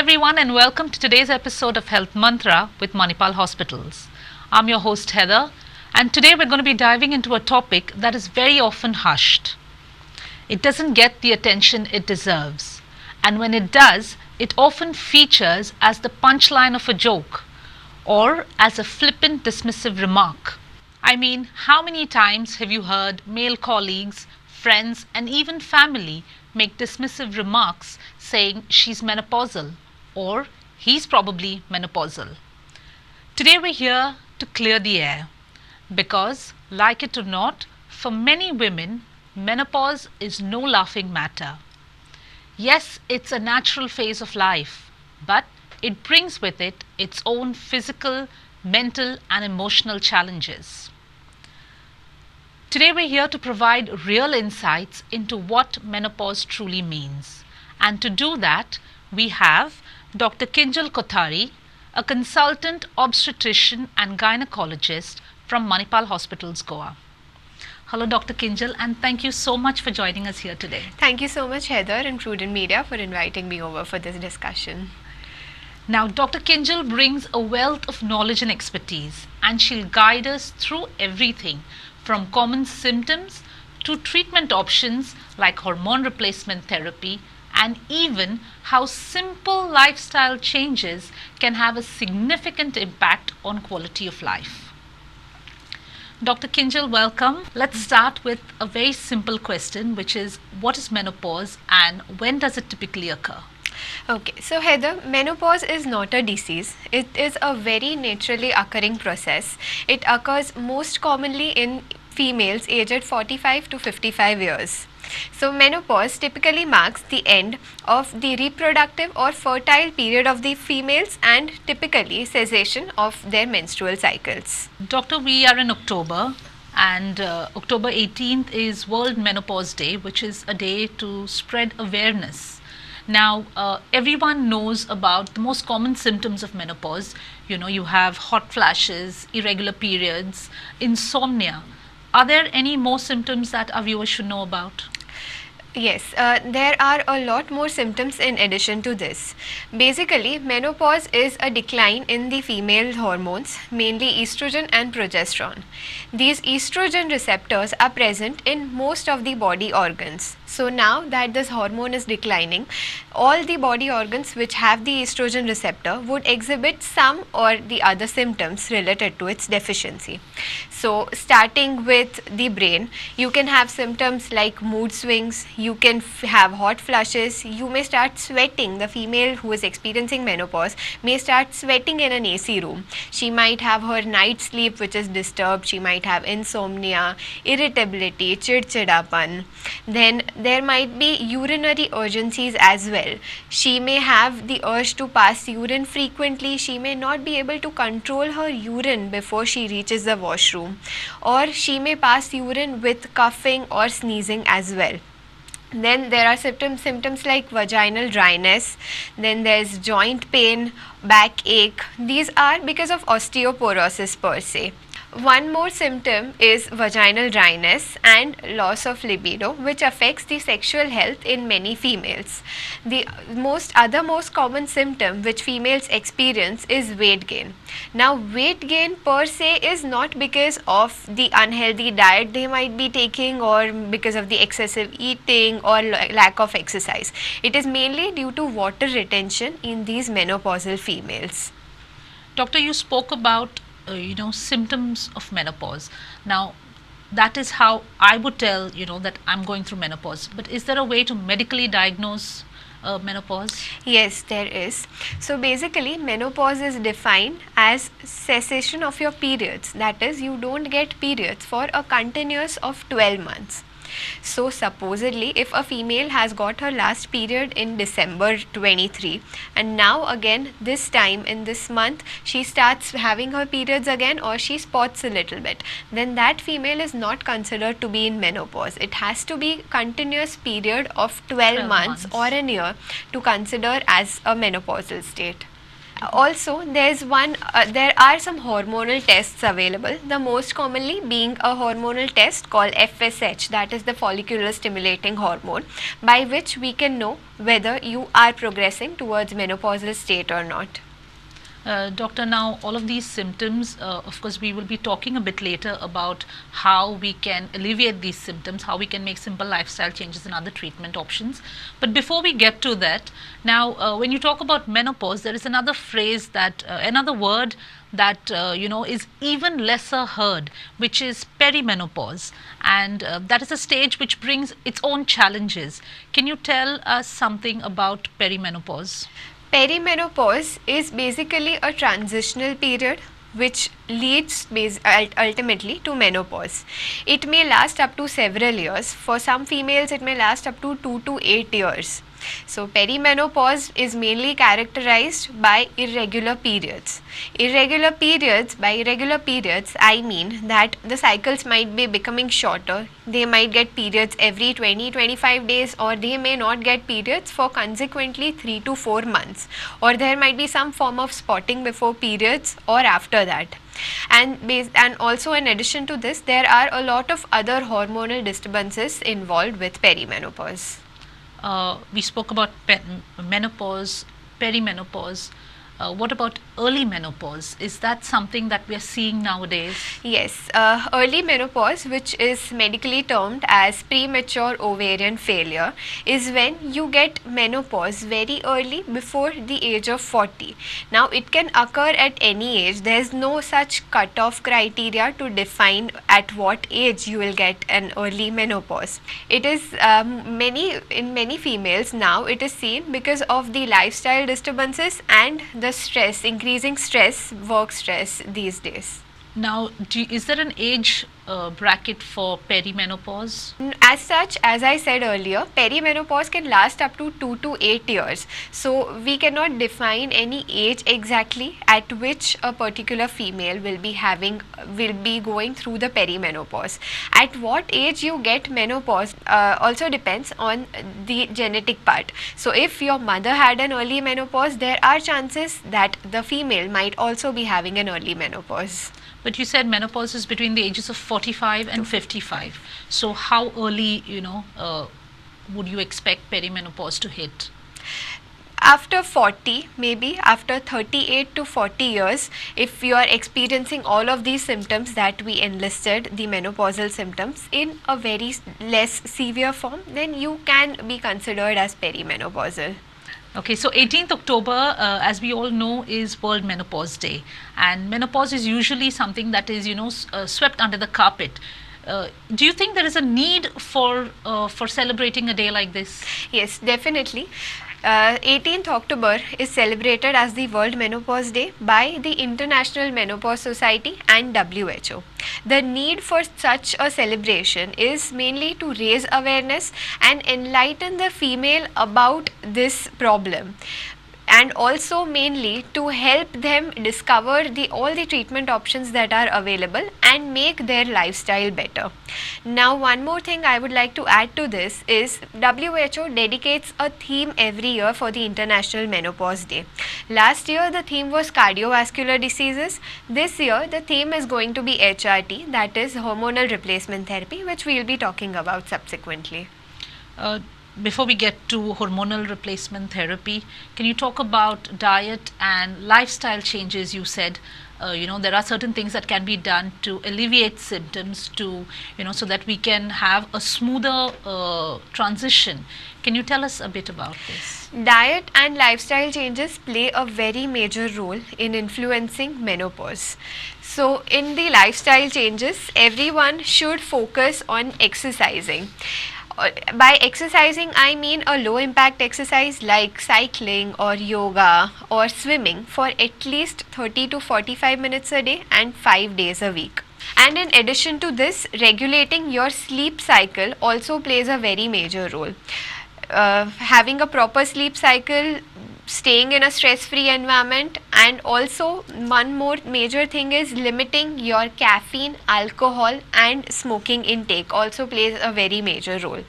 everyone, and welcome to today's episode of Health Mantra with Manipal Hospitals. I'm your host Heather, and today we're going to be diving into a topic that is very often hushed. It doesn't get the attention it deserves, and when it does, it often features as the punchline of a joke or as a flippant dismissive remark. I mean, how many times have you heard male colleagues, friends, and even family make dismissive remarks saying she's menopausal or he's probably menopausal? Today we're here to clear the air because, like it or not, for many women, menopause is no laughing matter. Yes, it's a natural phase of life, but it brings with it its own physical, mental, and emotional challenges. Today we're here to provide real insights into what menopause truly means. And to do that, we have Dr. Kinjal Kothari, a consultant obstetrician and gynecologist from Manipal Hospitals, Goa. Hello, Dr. Kinjal, and thank you so much for joining us here today. Thank you so much, Heather and Prudent Media, for inviting me over for this discussion. Now, Dr. Kinjal brings a wealth of knowledge and expertise, and she'll guide us through everything from common symptoms to treatment options like hormone replacement therapy, and even how simple lifestyle changes can have a significant impact on quality of life. Dr. Kinjal, welcome. Let's start with a very simple question, which is what is menopause and when does it typically occur? Okay, so Heather, menopause is not a disease. It is a very naturally occurring process. It occurs most commonly in females aged 45 to 55 years. So menopause typically marks the end of the reproductive or fertile period of the females and typically cessation of their menstrual cycles. Doctor, we are in October, and October 18th is World Menopause Day, which is a day to spread awareness. Now, everyone knows about the most common symptoms of menopause. You know, you have hot flashes, irregular periods, insomnia. Are there any more symptoms that our viewers should know about? Yes, there are a lot more symptoms in addition to this. Basically, menopause is a decline in the female hormones, mainly estrogen and progesterone. These estrogen receptors are present in most of the body organs. So now that this hormone is declining, all the body organs which have the estrogen receptor would exhibit some or the other symptoms related to its deficiency. So starting with the brain, you can have symptoms like mood swings, you can have hot flushes, you may start sweating. The female who is experiencing menopause may start sweating in an AC room. She might have her night sleep which is disturbed, she might have insomnia, irritability, chidchidapan. Then there might be urinary urgencies as well. She may have the urge to pass urine frequently, she may not be able to control her urine before she reaches the washroom, or she may pass urine with coughing or sneezing as well. Then there are symptoms like vaginal dryness, then there is joint pain, backache. These are because of osteoporosis per se. One more symptom is vaginal dryness and loss of libido, which affects the sexual health in many females. The most common symptom which females experience is weight gain. Now, weight gain per se is not because of the unhealthy diet they might be taking or because of the excessive eating or lack of exercise. It is mainly due to water retention in these menopausal females. Doctor, you spoke about symptoms of menopause. Now, that is how I would tell that I'm going through menopause. But is there a way to medically diagnose menopause? Yes, there is. So basically, menopause is defined as cessation of your periods. That is, you don't get periods for a continuous of 12 months. So supposedly, if a female has got her last period in December 23 and now again this time in this month she starts having her periods again or she spots a little bit, then that female is not considered to be in menopause. It has to be continuous period of 12 months or a year to consider as a menopausal state. Also, there are some hormonal tests available. The most commonly being a hormonal test called FSH, that is the follicular stimulating hormone, by which we can know whether you are progressing towards menopausal state or not. Doctor, now all of these symptoms, of course, we will be talking a bit later about how we can alleviate these symptoms, how we can make simple lifestyle changes and other treatment options. But before we get to that, now when you talk about menopause, there is another phrase that, another word that is even lesser heard, which is perimenopause, and that is a stage which brings its own challenges. Can you tell us something about perimenopause? Perimenopause is basically a transitional period which leads ultimately to menopause. It may last up to several years. For some females, it may last up to 2 to 8 years. So, perimenopause is mainly characterized by irregular periods. By irregular periods, I mean that the cycles might be becoming shorter. They might get periods every 20-25 days, or they may not get periods for consequently 3 to 4 months, or there might be some form of spotting before periods or after that. And also, in addition to this, there are a lot of other hormonal disturbances involved with perimenopause. We spoke about menopause, perimenopause. What about early menopause? Is that something that we are seeing nowadays? Yes, early menopause, which is medically termed as premature ovarian failure, is when you get menopause very early, before the age of 40. Now, it can occur at any age. There is no such cutoff criteria to define at what age you will get an early menopause. It is in many females now, it is seen because of the lifestyle disturbances and the increasing stress, work stress these days. Now, is there an age bracket for perimenopause? As such, as I said earlier, perimenopause can last up to 2 to 8 years. So, we cannot define any age exactly at which a particular female will be going through the perimenopause. At what age you get menopause also depends on the genetic part. So, if your mother had an early menopause, there are chances that the female might also be having an early menopause. But you said menopause is between the ages of 45 and 55. So how early, would you expect perimenopause to hit? After 40, maybe after 38 to 40 years, if you are experiencing all of these symptoms that we enlisted, the menopausal symptoms, in a very less severe form, then you can be considered as perimenopausal. Okay, so 18th October, as we all know, is World Menopause Day, and menopause is usually something that is, swept under the carpet. Do you think there is a need for celebrating a day like this? Yes, definitely. 18th October is celebrated as the World Menopause Day by the International Menopause Society and WHO. The need for such a celebration is mainly to raise awareness and enlighten the female about this problem, and also mainly to help them discover all the treatment options that are available and make their lifestyle better. Now, one more thing I would like to add to this is WHO dedicates a theme every year for the International Menopause Day. Last year the theme was cardiovascular diseases. This year the theme is going to be HRT, that is hormonal replacement therapy, which we will be talking about subsequently. Before we get to hormonal replacement therapy, can you talk about diet and lifestyle changes? You said, there are certain things that can be done to alleviate symptoms, so that we can have a smoother transition. Can you tell us a bit about this? Diet and lifestyle changes play a very major role in influencing menopause. So, in the lifestyle changes, everyone should focus on exercising. By exercising, I mean a low impact exercise like cycling or yoga or swimming for at least 30 to 45 minutes a day and 5 days a week. And in addition to this, regulating your sleep cycle also plays a very major role. Having a proper sleep cycle, staying in a stress-free environment, And also one more major thing is limiting your caffeine, alcohol and smoking intake also plays a very major role.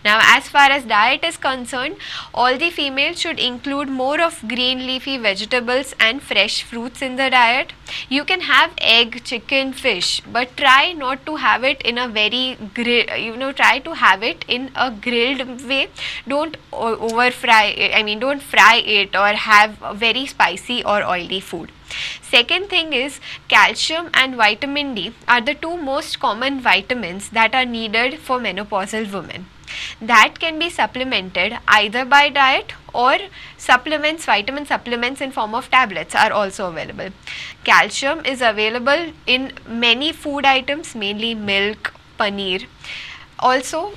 Now as far as diet is concerned, all the females should include more of green leafy vegetables and fresh fruits in the diet. You can have egg, chicken, fish, but try not to have it in a very try to have it in a grilled way. Don't over fry, don't fry it or have very spicy or oily food. Second thing is calcium and vitamin D are the two most common vitamins that are needed for menopausal women. That can be supplemented either by diet or supplements, vitamin supplements in form of tablets are also available. Calcium is available in many food items, mainly milk, paneer. Also,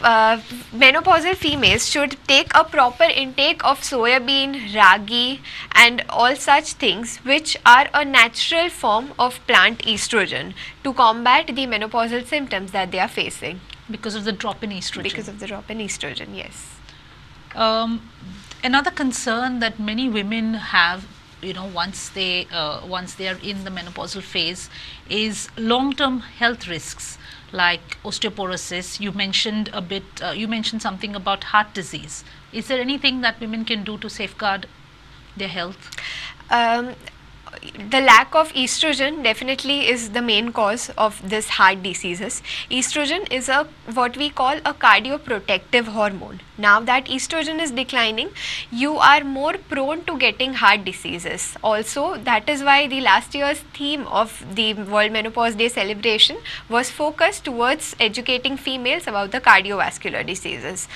menopausal females should take a proper intake of soya bean, ragi and all such things which are a natural form of plant estrogen to combat the menopausal symptoms that they are facing. Because of the drop in estrogen. Because of the drop in estrogen, yes. Another concern that many women have, once they are in the menopausal phase, is long-term health risks like osteoporosis. You mentioned you mentioned something about heart disease. Is there anything that women can do to safeguard their health? The lack of estrogen definitely is the main cause of this heart diseases. Estrogen is what we call a cardioprotective hormone. Now that estrogen is declining, you are more prone to getting heart diseases. Also, that is why the last year's theme of the World Menopause Day celebration was focused towards educating females about the cardiovascular diseases.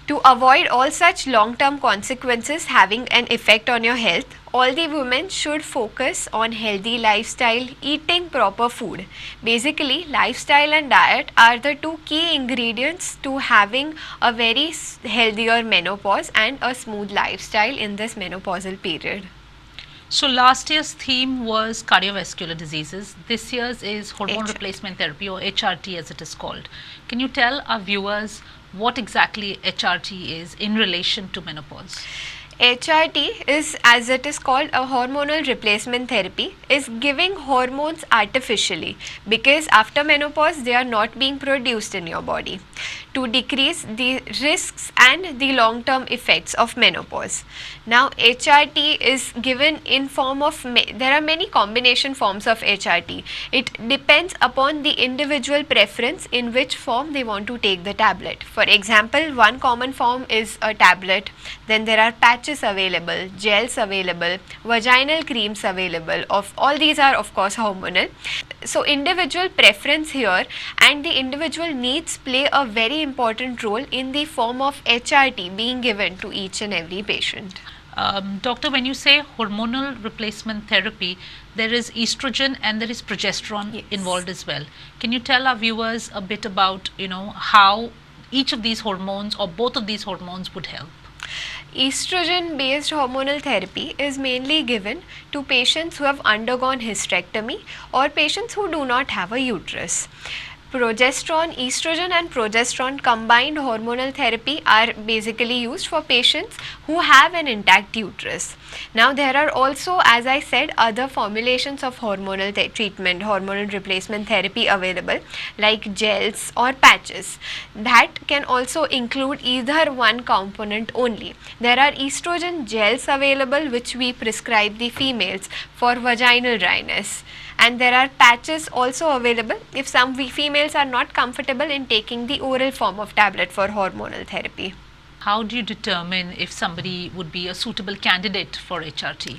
To avoid all such long-term consequences having an effect on your health, all the women should focus on healthy lifestyle, eating proper food. Basically, lifestyle and diet are the two key ingredients to having a very healthier menopause and a smooth lifestyle in this menopausal period. So last year's theme was cardiovascular diseases. This year's is hormone replacement therapy, or HRT as it is called. Can you tell our viewers what exactly HRT is in relation to menopause? HRT is, as it is called, a hormonal replacement therapy, is giving hormones artificially because after menopause they are not being produced in your body to decrease the risks and the long-term effects of menopause. Now HRT is given in form of, there are many combination forms of HRT. It depends upon the individual preference in which form they want to take the tablet. For example, one common form is a tablet, then there are patches available, gels available, vaginal creams available. Of all these are of course hormonal. So individual preference here and the individual needs play a very important role in the form of HRT being given to each and every patient. Doctor, when you say hormonal replacement therapy, there is estrogen and there is progesterone involved as well. Can you tell our viewers a bit about, how each of these hormones or both of these hormones would help? Estrogen based hormonal therapy is mainly given to patients who have undergone hysterectomy or patients who do not have a uterus. Estrogen and progesterone combined hormonal therapy are basically used for patients who have an intact uterus. Now there are also, as I said, other formulations of hormonal treatment, hormonal replacement therapy available like gels or patches. That can also include either one component only. There are estrogen gels available which we prescribe the females for vaginal dryness. And there are patches also available if some females are not comfortable in taking the oral form of tablet for hormonal therapy. How do you determine if somebody would be a suitable candidate for HRT?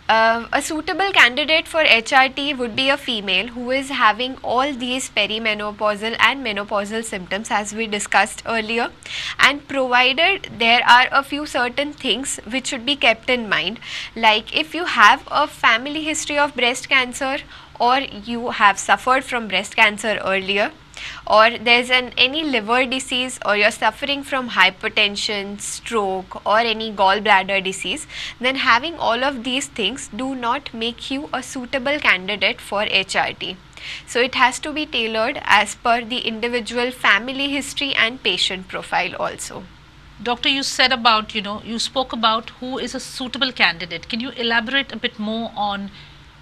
A suitable candidate for HRT would be a female who is having all these perimenopausal and menopausal symptoms as we discussed earlier, and provided there are a few certain things which should be kept in mind, like if you have a family history of breast cancer or you have suffered from breast cancer earlier, or there's any liver disease, or you're suffering from hypertension, stroke or any gallbladder disease, then having all of these things do not make you a suitable candidate for HRT. So it has to be tailored as per the individual family history and patient profile also. Doctor, you said about, you spoke about who is a suitable candidate. Can you elaborate a bit more on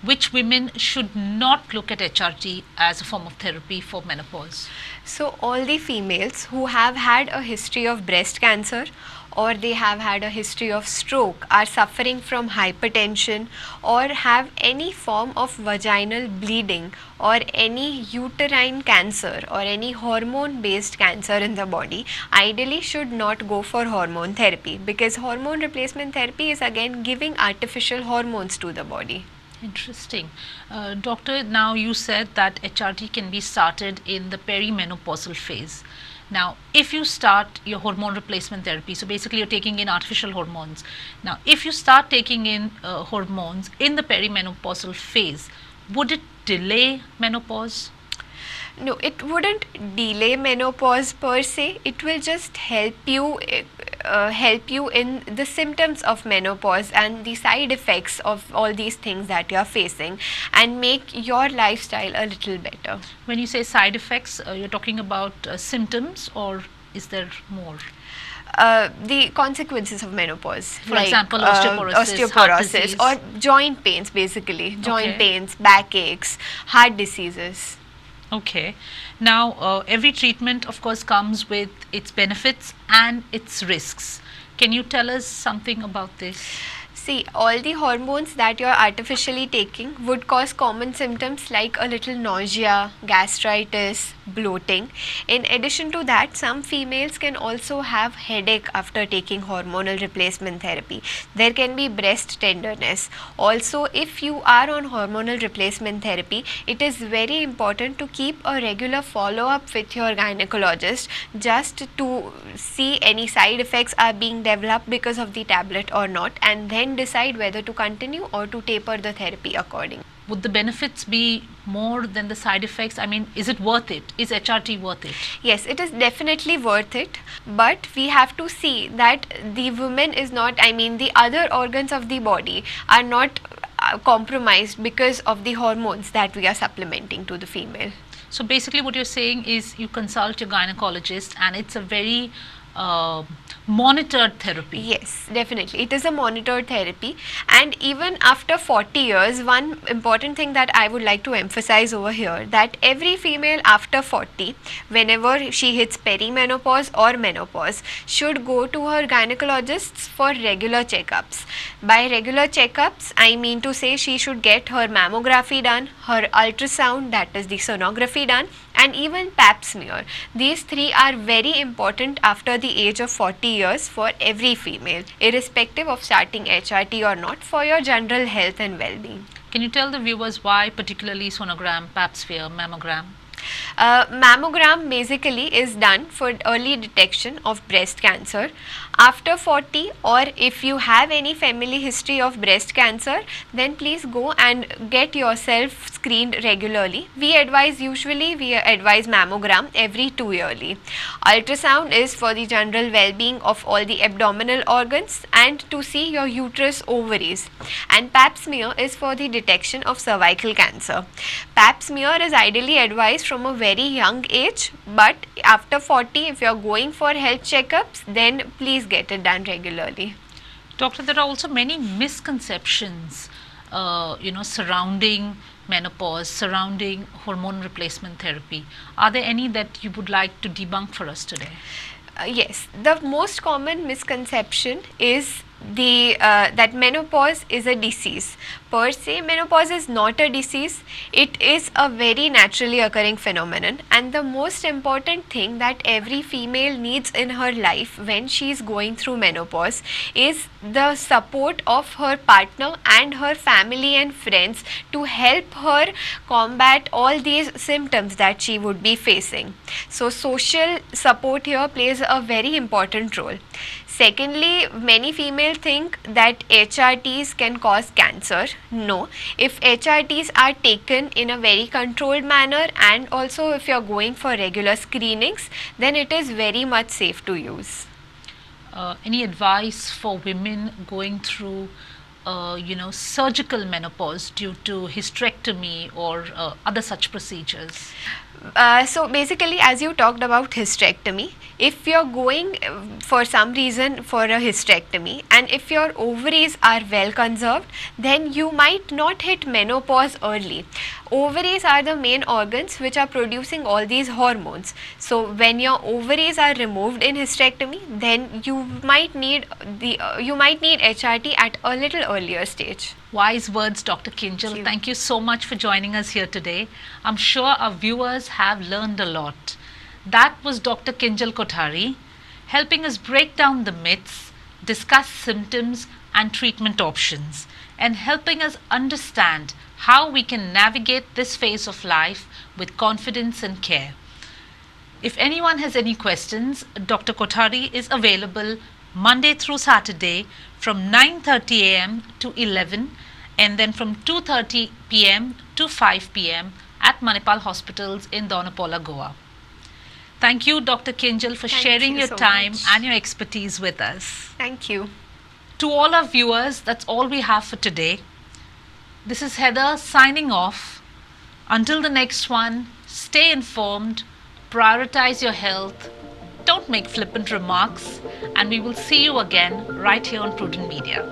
which women should not look at HRT as a form of therapy for menopause? So, all the females who have had a history of breast cancer or they have had a history of stroke, are suffering from hypertension, or have any form of vaginal bleeding or any uterine cancer or any hormone based cancer in the body, ideally should not go for hormone therapy, because hormone replacement therapy is again giving artificial hormones to the body. Interesting. Doctor, now you said that HRT can be started in the perimenopausal phase. Now, if you start your hormone replacement therapy, so basically you're taking in artificial hormones. Now, if you start taking in hormones in the perimenopausal phase, would it delay menopause? No, it wouldn't delay menopause per se. It will just help you in the symptoms of menopause and the side effects of all these things that you are facing, and make your lifestyle a little better. When you say side effects, you're talking about symptoms, or is there more? The consequences of menopause, for example, osteoporosis, or joint pains, basically joint pains, backaches, heart diseases. Okay. Now, every treatment, of course, comes with its benefits and its risks. Can you tell us something about this? See, all the hormones that you are artificially taking would cause common symptoms like a little nausea, gastritis, bloating. In addition to that, some females can also have headache after taking hormonal replacement therapy. There can be breast tenderness. Also, if you are on hormonal replacement therapy, it is very important to keep a regular follow-up with your gynecologist, just to see any side effects are being developed because of the tablet or not, and then decide whether to continue or to taper the therapy accordingly. Would the benefits be more than the side effects? I mean, is it worth it? Is HRT worth it? Yes, it is definitely worth it, but we have to see that the woman is not, the other organs of the body are not compromised because of the hormones that we are supplementing to the female. So basically what you're saying is you consult your gynecologist, and it's a very monitored therapy. Yes, definitely. It is a monitored therapy, and even after 40 years, one important thing that I would like to emphasize over here, that every female after 40, whenever she hits perimenopause or menopause, should go to her gynecologists for regular checkups. By regular checkups, I mean to say she should get her mammography done, her ultrasound, that is the sonography done, and even pap smear. These three are very important after the age of 40 years for every female, irrespective of starting HRT or not, for your general health and well-being. Can you tell the viewers why particularly sonogram, pap smear, mammogram? Mammogram basically is done for early detection of breast cancer. After 40, or if you have any family history of breast cancer, then please go and get yourself screened regularly. Usually we advise mammogram every 2 yearly. Ultrasound is for the general well-being of all the abdominal organs and to see your uterus, ovaries. And pap smear is for the detection of cervical cancer. Pap smear is ideally advised from a very young age, but after 40, if you are going for health checkups, then please get it done regularly. Doctor, there are also many misconceptions surrounding menopause, surrounding hormone replacement therapy. Are there any that you would like to debunk for us today? Yes, the most common misconception is that menopause is a disease. Per se, menopause is not a disease. It is a very naturally occurring phenomenon, and the most important thing that every female needs in her life when she is going through menopause is the support of her partner and her family and friends to help her combat all these symptoms that she would be facing. So social support here plays a very important role. Secondly, many females think that HRTs can cause cancer. No, if HRTs are taken in a very controlled manner, and also if you are going for regular screenings, then it is very much safe to use. Any advice for women going through surgical menopause due to hysterectomy or other such procedures? So basically, as you talked about hysterectomy, if you're going for some reason for a hysterectomy and if your ovaries are well conserved, then you might not hit menopause early. Ovaries are the main organs which are producing all these hormones. So when your ovaries are removed in hysterectomy, then you might need HRT at a little earlier stage. Wise words, Dr. Kinjal. Thank you so much for joining us here today. I'm sure our viewers have learned a lot. That was Dr. Kinjal Kothari, helping us break down the myths, discuss symptoms and treatment options, and helping us understand how we can navigate this phase of life with confidence and care. If anyone has any questions, Dr. Kothari is available Monday through Saturday from 9:30 a.m. to 11 and then from 2:30 p.m. to 5 p.m. at Manipal Hospitals in Donapola, Goa. Thank you, Dr. Kinjal, for Thank sharing you your so time much. and your expertise with us. Thank you. To all our viewers, that's all we have for today. This is Heather signing off. Until the next one, stay informed, prioritize your health, don't make flippant remarks, and we will see you again right here on Prudent Media.